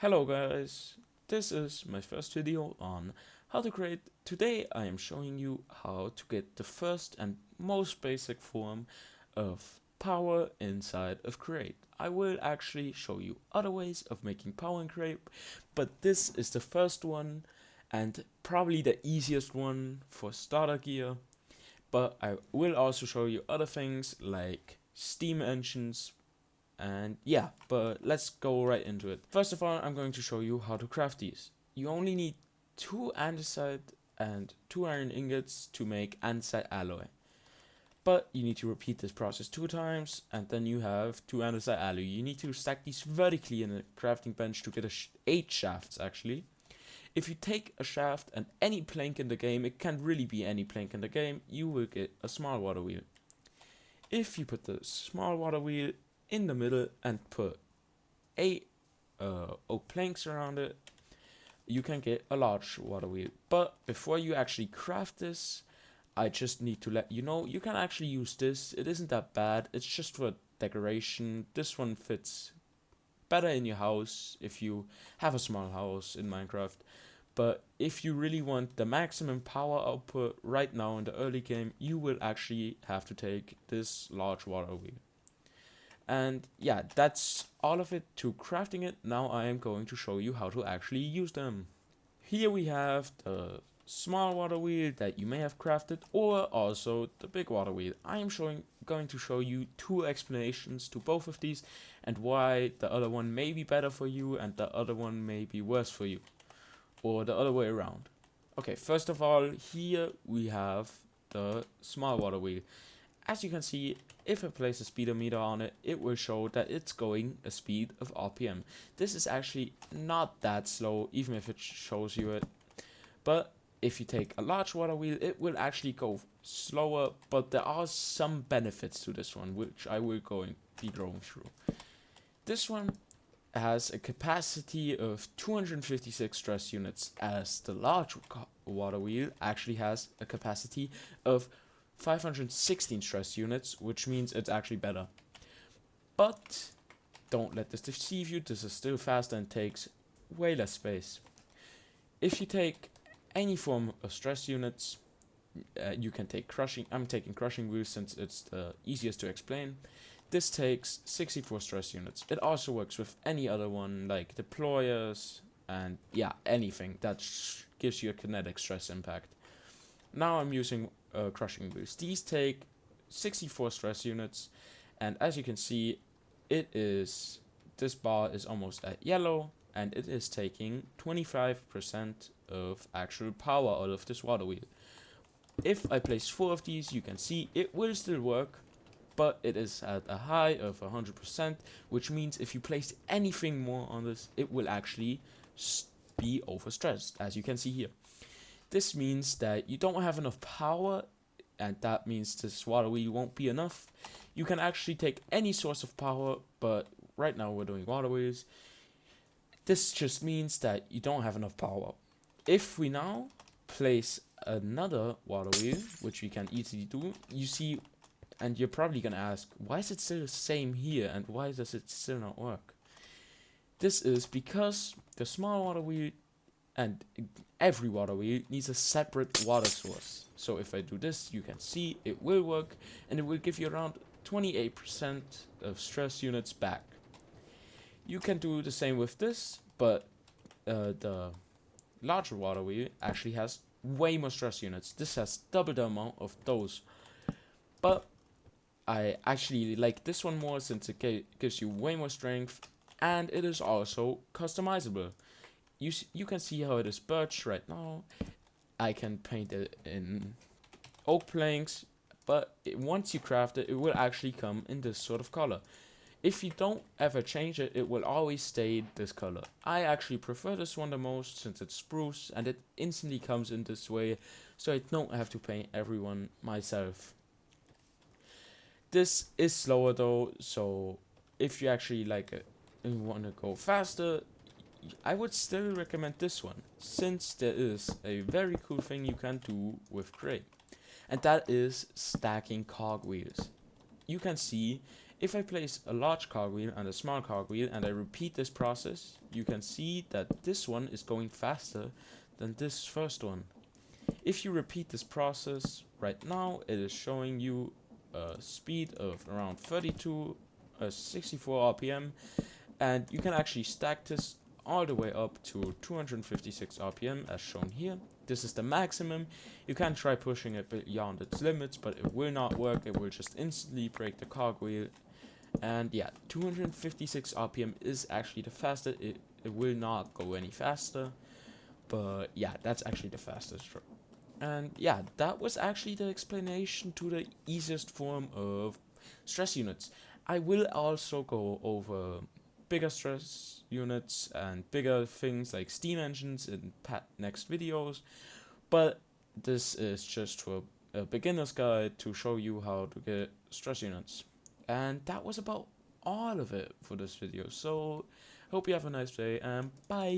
Hello guys, this is my first video on how to create. Today I am showing you how to get the first and most basic form of power inside of Create. I will actually show you other ways of making power in Create, but this is the first one and probably the easiest one for starter gear. But I will also show you other things like Steam engines, and yeah, but let's go right into it. First of all, I'm going to show you how to craft these. You only need 2 andesite and 2 iron ingots to make andesite alloy. But you need to repeat this process 2 times, and then you have 2 andesite alloy. You need to stack these vertically in a crafting bench to get 8 shafts actually. If you take a shaft and any plank in the game, it can really be any plank in the game, you will get a small water wheel. If you put the small water wheel in the middle and put 8 oak planks around it, you can get a large water wheel. But before you actually craft this, I just need to let you know you can actually use this. It isn't that bad, it's just for decoration. This one fits better in your house if you have a small house in Minecraft. But if you really want the maximum power output right now in the early game, you will actually have to take this large water wheel. And yeah, that's all of it to crafting it. Now I am going to show you how to actually use them. Here we have the small water wheel that you may have crafted, or also the big water wheel. I am going to show you 2 explanations to both of these and why the other one may be better for you and the other one may be worse for you, or the other way around. Okay, first of all, here we have the small water wheel. As you can see, if I place a speedometer on it, it will show that it's going a speed of RPM. This is actually not that slow, even if it shows you it. But if you take a large water wheel, it will actually go slower, but there are some benefits to this one, which I will be going through. This one has a capacity of 256 stress units, as the large water wheel actually has a capacity of 516 stress units, which means it's actually better. But don't let this deceive you, this is still faster and takes way less space. If you take any form of stress units, you can take crushing. I'm taking crushing wheels since it's the easiest to explain. This takes 64 stress units. It also works with any other one like deployers and yeah, anything that gives you a kinetic stress impact. Now I'm using crushing wheels. These take 64 stress units, and as you can see, this bar is almost at yellow, and it is taking 25% of actual power out of this water wheel. If I place 4 of these, you can see it will still work, but it is at a high of 100%, which means if you place anything more on this, it will actually be overstressed, as you can see here. This means that you don't have enough power, and that means this water wheel won't be enough. You can actually take any source of power, but right now we're doing water wheels. This just means that you don't have enough power. If we now place another water wheel, which we can easily do, you see, and you're probably gonna ask, why is it still the same here and why does it still not work? This is because the small water wheel and every water wheel needs a separate water source. So if I do this, you can see it will work, and it will give you around 28% of stress units back. You can do the same with this, but the larger water wheel actually has way more stress units. This has double the amount of those. But I actually like this one more since it gives you way more strength, and it is also customizable. You can see how it is birch right now. I can paint it in oak planks, but once you craft it, it will actually come in this sort of color. If you don't ever change it, it will always stay this color. I actually prefer this one the most since it's spruce and it instantly comes in this way, so I don't have to paint everyone myself. This is slower though, so if you actually like it and want to go faster, I would still recommend this one, since there is a very cool thing you can do with Create, and that is stacking cogwheels. You can see If I place a large cogwheel and a small cogwheel and I repeat this process, you can see that this one is going faster than this first one. If you repeat this process right now, it is showing you a speed of around 64 RPM, and you can actually stack this all the way up to 256 RPM as shown here. This is the maximum. You can try pushing it beyond its limits, but it will not work. It will just instantly break the cogwheel. And yeah, 256 RPM is actually the fastest. It will not go any faster, but yeah, that's actually the fastest. And yeah, that was actually the explanation to the easiest form of stress units. I will also go over bigger stress units and bigger things like steam engines in next videos, but this is just for a beginner's guide to show you how to get stress units. And that was about all of it for this video, so hope you have a nice day and bye.